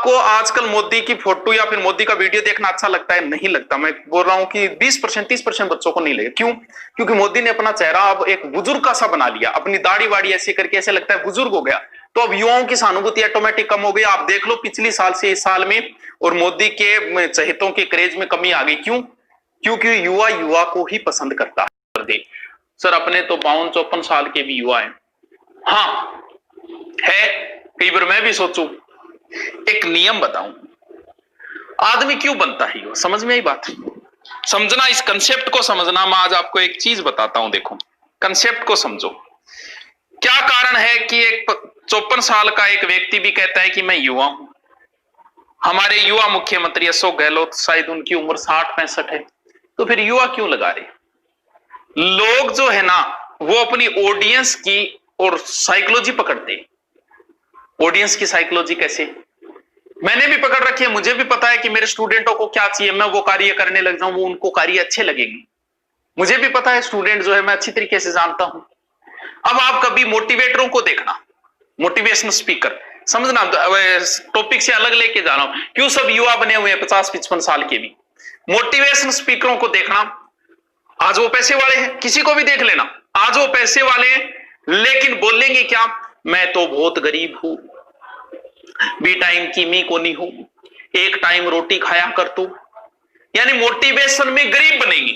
आपको आजकल मोदी की फोटो या फिर मोदी का वीडियो देखना अच्छा लगता है? नहीं लगता। मैं बोल रहा हूं कि 20% 30% बच्चों को नहीं लगेगा। क्यों? क्योंकि मोदी ने अपना चेहरा अब एक बुजुर्ग का सा बना लिया, अपनी दाढ़ी वाड़ी ऐसे करके ऐसे लगता है बुजुर्ग हो गया। तो अब युवाओं की सहानुभूति ऑटोमेटिक कम हो गई। आप देख लो पिछली साल से इस साल में, और मोदी के चहेतों के क्रेज में कमी आ गई। क्यों? क्योंकि युवा युवा को ही पसंद करता है। सर अपने तो 52-54 साल के भी युवा हैं। हाँ है, कई बार मैं भी सोचूं। एक नियम बताऊं, आदमी क्यों बनता है युवा? समझ में आई बात? समझना, इस कंसेप्ट को समझना। मैं आज आपको एक चीज बताता हूं, देखो कंसेप्ट को समझो। क्या कारण है कि एक 54 साल का एक व्यक्ति भी कहता है कि मैं युवा हूं? हमारे युवा मुख्यमंत्री अशोक गहलोत, शायद उनकी उम्र 60-65 है। तो फिर युवा क्यों लगा रहे? लोग जो है ना, वो अपनी ऑडियंस की और साइकोलॉजी पकड़ते। ऑडियंस की साइकोलॉजी कैसे? मैंने भी पकड़ रखी है, मुझे भी पता है कि मेरे स्टूडेंटों को क्या चाहिए, मैं वो कार्य करने लग जाऊं, वो उनको कार्य अच्छे लगेंगे। मुझे भी पता है स्टूडेंट जो है, मैं अच्छी तरीके से जानता हूं। अब आप कभी मोटिवेटरों को देखना, मोटिवेशनल स्पीकर, समझना टॉपिक से अलग लेके जा रहा हूं, क्यों सब युवा बने हुए हैं 50-55 साल के भी। मोटिवेशनल स्पीकरों को देखना, आज वो पैसे वाले हैं, किसी को भी देख लेना, आज वो पैसे वाले हैं, लेकिन बोलेंगे क्या? मैं तो बहुत गरीब हूं, बी टाइम की मी को नहीं हूं, एक टाइम रोटी खाया कर तू। यानी मोटिवेशन में गरीब बनेंगे।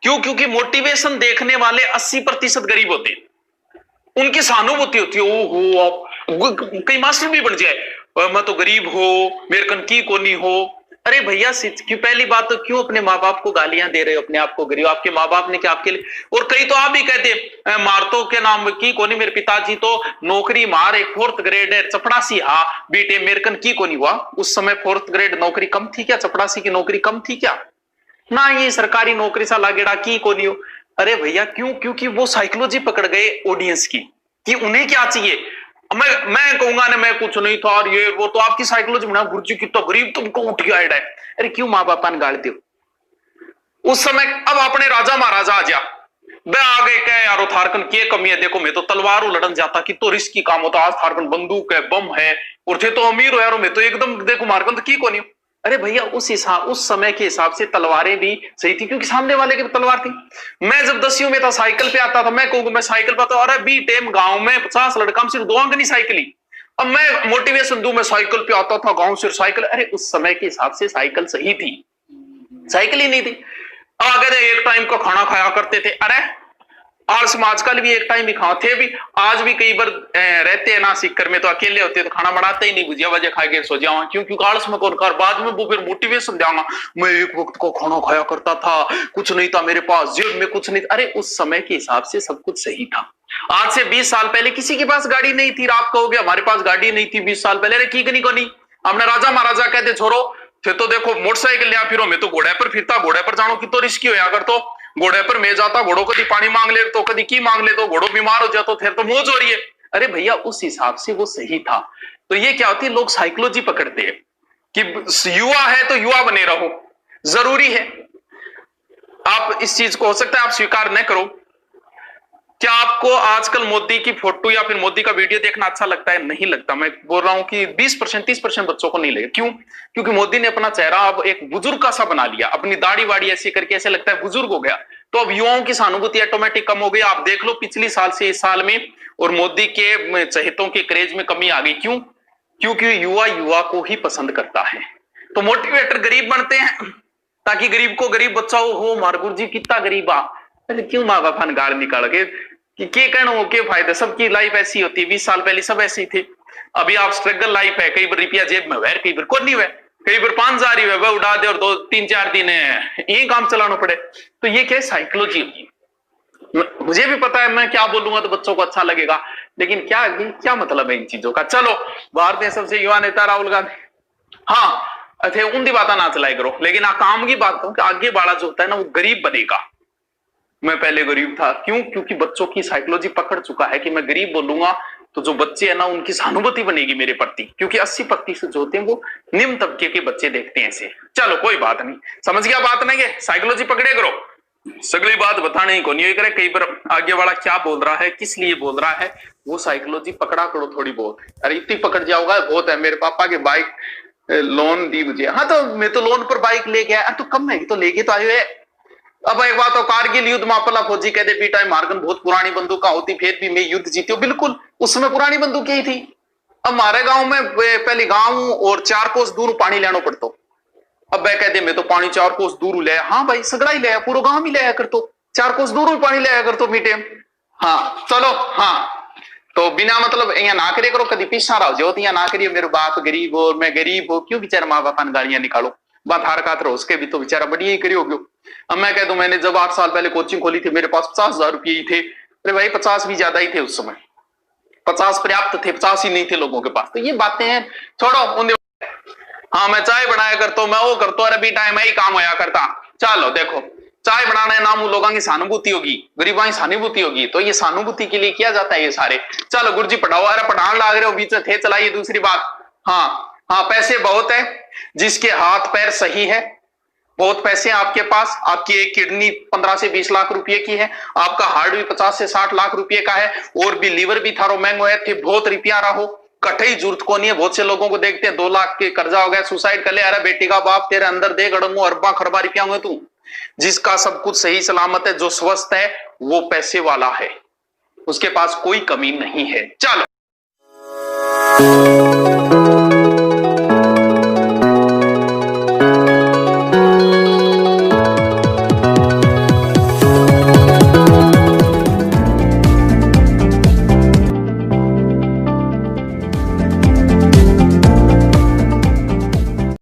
क्यों? क्योंकि मोटिवेशन देखने वाले 80% गरीब होते हैं, उनकी सहानुभूति होती है। ओहो, आप कई मास्टर भी बन जाए, मैं तो गरीब हो, मेरे कन की को नहीं हो। अरे भैया, क्यों? पहली बात तो क्यों अपने माँ बाप को गालियां दे रहे हो, अपने आप को गरीब? आपके माँ बाप ने क्या आपके लिए? और कई तो आप भी कहते मारतो के नाम की कोनी, मेरे पिताजी तो नौकरी मार, एक 4th ग्रेड है, चपड़ासी, हाँ बेटे मेरे कन की को नहीं हुआ। उस समय 4th ग्रेड नौकरी कम थी क्या? चपड़ासी की नौकरी कम थी क्या? ना, ये सरकारी नौकरी सा लागेड़ा की को नहीं हो। अरे भैया क्यों? क्योंकि वो साइकोलॉजी पकड़ गए ऑडियंस की, कि उन्हें क्या चाहिए। मैं कहूंगा ना मैं कुछ नहीं था, और ये वो तो आपकी साइकोलॉजी बना, गुरुजी कितना गरीब तुमको उठ गया है। अरे क्यों माँ बापा ने गाड़ दियो उस समय? अब अपने राजा महाराजा आ जा, वे आ गए, क्या यारो थारकन की कमी है, देखो मैं तो तलवार लड़न जाता कि तो रिस्की काम होता, आज थारकन बंदूक है, बम है, और थे तो अमीर हो यारो, मैं तो एकदम देखो मारकन तो की को नहीं। अरे भैया उस समय के हिसाब से तलवारें भी सही थी, क्योंकि सामने वाले की तलवार थी। मैं जब 10वीं में था, साइकिल पे आता था, मैं कहूंगा मैं साइकिल पे आता, अरे बी टेम गांव में 50 लड़का सिर्फ 2 अंक नहीं साइकिल ही। अब मैं मोटिवेशन दूं, मैं साइकिल पे आता था गांव से, साइकिल। अरे उस समय के हिसाब से साइकिल सही थी, साइकिल ही नहीं थी। अब अगर एक टाइम का खाना खाया करते थे, अरे और समाज का भी एक टाइम ही खाते भी। आज भी कई बार रहते हैं ना सीकर में, तो अकेले होते तो खाना बनाते ही नहीं, भुजिया वजह खा के सो जाओ। क्यों? क्योंकि आलस में कौन कर, बाद में वो फिर मोटिवेशन देगा, मैं एक वक्त को खाना खाया करता था, कुछ नहीं था मेरे पास, जेब में कुछ नहीं था। अरे उस समय के हिसाब से सब कुछ सही था। आज से 20 साल पहले किसी के पास गाड़ी नहीं थी। आप कहोगे हमारे पास गाड़ी नहीं थी 20 साल पहले, अरे की नहीं को नहीं। हमने राजा महाराजा कहते छोड़ो थे, तो देखो मोटरसाइकिल लिया फिरो, मैं तो घोड़े पर फिरता, घोड़े पर जानो कि तो रिस्की होया कर, तो घोड़े पर मैं जाता, घोड़ों कभी पानी मांग ले तो कभी की मांग ले, तो घोड़ो बीमार हो जाता, फिर तो मौज हो रही है। अरे भैया उस हिसाब से वो सही था। तो ये क्या होती है, लोग साइकोलॉजी पकड़ते हैं कि युवा है तो युवा बने रहो, जरूरी है। आप इस चीज को हो सकता है आप स्वीकार न करो। क्या आपको आजकल मोदी की फोटो या फिर मोदी का वीडियो देखना अच्छा लगता है? नहीं लगता। मैं बोल रहा हूं कि 20% 30% बच्चों को नहीं लगेगा। क्यों? क्योंकि मोदी ने अपना चेहरा अब एक बुजुर्ग का सा बना लिया, अपनी दाढ़ी वाड़ी ऐसे करके ऐसे लगता है बुजुर्ग हो गया। तो अब युवाओं की सहानुभूति ऑटोमेटिक कम हो गई। आप देख लो पिछली साल से इस साल में, और मोदी के चहेतों के क्रेज में कमी आ गई। क्यों? क्योंकि युवा युवा को ही पसंद करता है। तो मोटिवेटर गरीब बनते हैं ताकि गरीब को गरीब बच्चा हो, मार गुरु जी कितना गरीब आ। अरे क्यों माँ बापा ने गाड़ निकाल के के कहना हो के फायदा? सबकी लाइफ ऐसी होती है, 20 साल पहले सब ऐसी थी। अभी आप स्ट्रगल लाइफ है, कई बार रुपया जेब में हुआ, कई बार को नहीं हुआ, कई बार 5,000 ही हुआ, उड़ा दे और 2-3-4 दिन यही काम चलाना पड़े। तो ये क्या साइकोलॉजी होगी? मुझे भी पता है मैं क्या बोलूंगा तो बच्चों को अच्छा लगेगा, लेकिन क्या मतलब है इन चीजों का। चलो, भारत में सबसे युवा नेता राहुल गांधी, हाँ अच्छे उनकी बात ना चलाई करो, लेकिन काम की बात करूं कि आगे वाला जो होता है ना वो गरीब बनेगा। मैं पहले गरीब था, क्यों? क्योंकि बच्चों की साइकोलॉजी पकड़ चुका है कि मैं गरीब बोलूंगा तो जो बच्चे हैं ना उनकी सहानुभूति बनेगी मेरे प्रति, क्योंकि 80% जो होते हैं वो निम्न तबके के बच्चे देखते हैं ऐसे। चलो कोई बात नहीं, समझ गया बात नहीं है, साइकोलॉजी पकड़े करो। सगली बात बताने ही को नहीं करे, कई बार आगे वाला क्या बोल रहा है, किस लिए बोल रहा है, वो साइकोलॉजी पकड़ा करो थोड़ी बहुत। अरे इतनी पकड़ जाओगा बहुत है। मेरे पापा के बाइक लोन दी मुझे, हाँ तो मैं तो लोन पर बाइक ले गया, तो कम है तो लेके तो आयो है। अब एक बात हो, कारगिल युद्ध में अपना फौजी कहते बेटा मार्गन बहुत पुरानी बंदूक होती, फिर भी मैं युद्ध जीती हूँ। बिल्कुल उस समय पुरानी बंदूक ही थी। अब हमारे गांव में पहले गांव और 4 कोस दूर पानी लेना पड़ता। अब वह कहते मैं तो पानी 4 कोस दूर ले, हाँ भाई सगड़ा ही ले, पूरा गांव ही ले कर, तो 4 कोस दूर भी पानी ले कर तो मीटे। हाँ चलो, हाँ तो बिना मतलब यहाँ ना करे करो, कभी पीछा रहो जो यहाँ ना करिए, मेरे बाप गरीब हो मैं गरीब हो, क्यों बेचारा माँ बाप ने गालियां निकालो, बात हार कात रहो, उसके भी तो बेचारा बढ़िया ही करियो। अब मैं कह दूं मैंने जब 8 साल पहले कोचिंग खोली थी, मेरे पास 50,000 रुपये ही थे। अरे भाई 50 भी ज्यादा ही थे उस समय, 50 पर्याप्त थे, 50 ही नहीं थे लोगों के पास। तो ये बातें हैं छोड़ो उन। हाँ मैं चाय बनाया करता हूँ, मैं वो करता हूँ, अरे भी टाइम ही काम होया करता। चलो देखो, चाय बनाने नाम लोगों की सहानुभूति होगी, गरीबों की सहानुभूति होगी, तो ये सहानुभूति के लिए किया जाता है ये सारे। चलो गुरुजी पढ़ाओ, अरे पढ़ाने लाग रहे हो बीच में थे चलाइए दूसरी बात। हाँ हाँ पैसे बहुत है, जिसके हाथ पैर सही है, बहुत पैसे हैं आपके पास, आपकी एक किडनी 15 से 20 लाख रुपए की है, आपका हार्ट भी 50 से 60 लाख रुपए का है, और भी लीवर भी थारो महंगो है, थे बहुत रुपया रहो, कठई जरूरत को नहीं है। बहुत से लोगों को देखते हैं 2 लाख के कर्जा हो गया, सुसाइड कर ले, अरे बेटी का बाप तेरे अंदर देख अड़ंगो अरबा खरबा रुपया हुए तू। जिसका सब कुछ सही सलामत है, जो स्वस्थ है, वो पैसे वाला है, उसके पास कोई कमी नहीं है। चलो